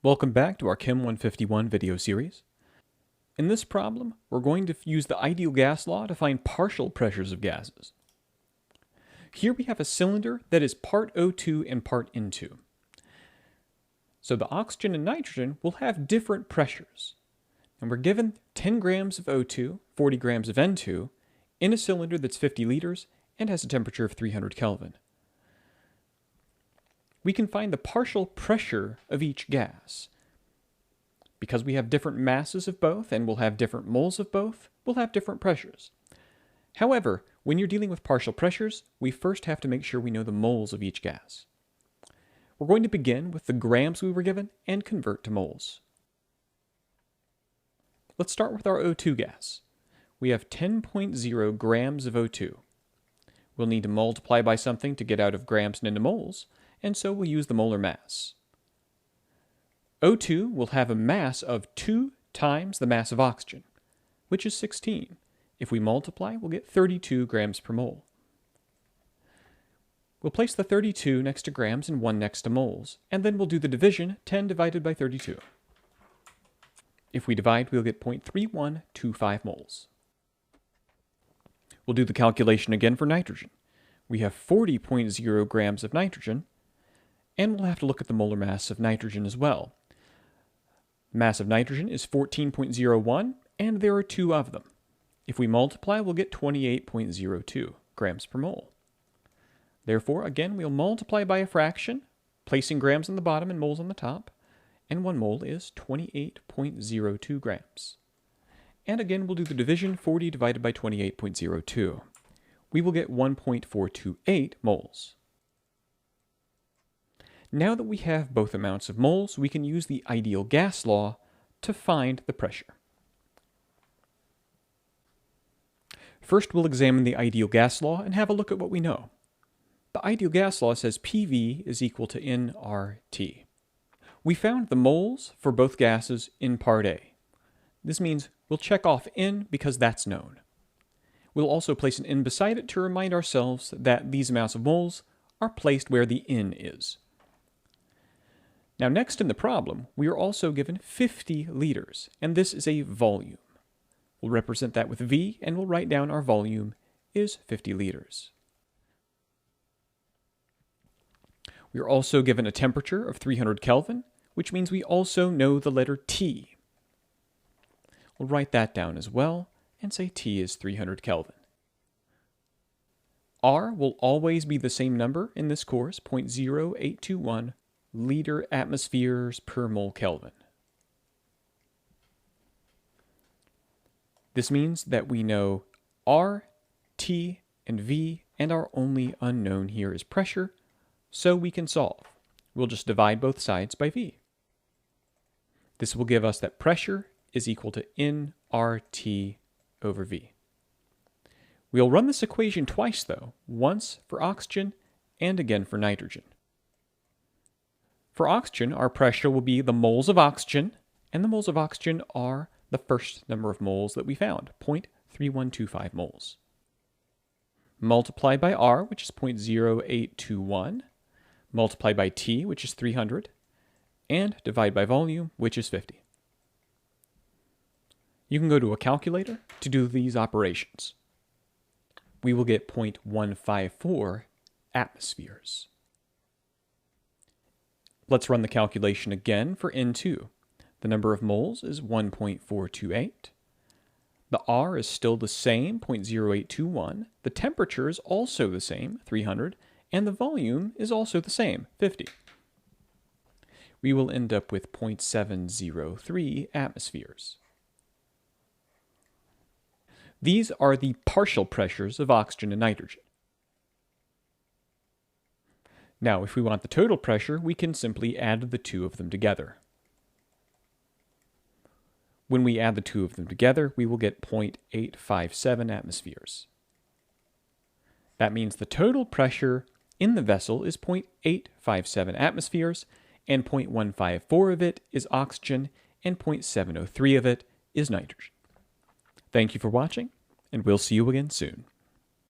Welcome back to our Chem 151 video series. In this problem, we're going to use the ideal gas law to find partial pressures of gases. Here we have a cylinder that is part O2 and part N2. So the oxygen and nitrogen will have different pressures. And we're given 10 grams of O2, 40 grams of N2, in a cylinder that's 50 liters and has a temperature of 300 Kelvin. We can find the partial pressure of each gas. Because we have different masses of both and we'll have different moles of both, we'll have different pressures. However, when you're dealing with partial pressures, we first have to make sure we know the moles of each gas. We're going to begin with the grams we were given and convert to moles. Let's start with our O2 gas. We have 10.0 grams of O2. We'll need to multiply by something to get out of grams and into moles, and so we'll use the molar mass. O2 will have a mass of 2 times the mass of oxygen, which is 16. If we multiply, we'll get 32 grams per mole. We'll place the 32 next to grams and 1 next to moles, and then we'll do the division, 10 divided by 32. If we divide, we'll get 0.3125 moles. We'll do the calculation again for nitrogen. We have 40.0 grams of nitrogen, and we'll have to look at the molar mass of nitrogen as well. Mass of nitrogen is 14.01, and there are 2 of them. If we multiply, we'll get 28.02 grams per mole. Therefore, again, we'll multiply by a fraction, placing grams on the bottom and moles on the top, and 1 mole is 28.02 grams. And again, we'll do the division, 40 divided by 28.02. We will get 1.428 moles. Now that we have both amounts of moles, we can use the ideal gas law to find the pressure. First, we'll examine the ideal gas law and have a look at what we know. The ideal gas law says PV is equal to nRT. We found the moles for both gases in part A. This means we'll check off N because that's known. We'll also place an N beside it to remind ourselves that these amounts of moles are placed where the N is. Now next in the problem, we are also given 50 liters, and this is a volume. We'll represent that with V, and we'll write down our volume is 50 liters. We are also given a temperature of 300 Kelvin, which means we also know the letter T. We'll write that down as well, and say T is 300 Kelvin. R will always be the same number in this course, 0.0821 liter atmospheres per mole Kelvin. This means that we know R, T, and V, and our only unknown here is pressure, so we can solve. We'll just divide both sides by V. This will give us that pressure is equal to nRT over V. We'll run this equation twice though, once for oxygen and again for nitrogen. For oxygen, our pressure will be the moles of oxygen, and the moles of oxygen are the first number of moles that we found, 0.3125 moles. Multiply by R, which is 0.0821, multiply by T, which is 300, and divide by volume, which is 50. You can go to a calculator to do these operations. We will get 0.154 atmospheres. Let's run the calculation again for N2. The number of moles is 1.428. The R is still the same, 0.0821. The temperature is also the same, 300. And the volume is also the same, 50. We will end up with 0.703 atmospheres. These are the partial pressures of oxygen and nitrogen. Now, if we want the total pressure, we can simply add the 2 of them together. When we add the 2 of them together, we will get 0.857 atmospheres. That means the total pressure in the vessel is 0.857 atmospheres, and 0.154 of it is oxygen, and 0.703 of it is nitrogen. Thank you for watching, and we'll see you again soon.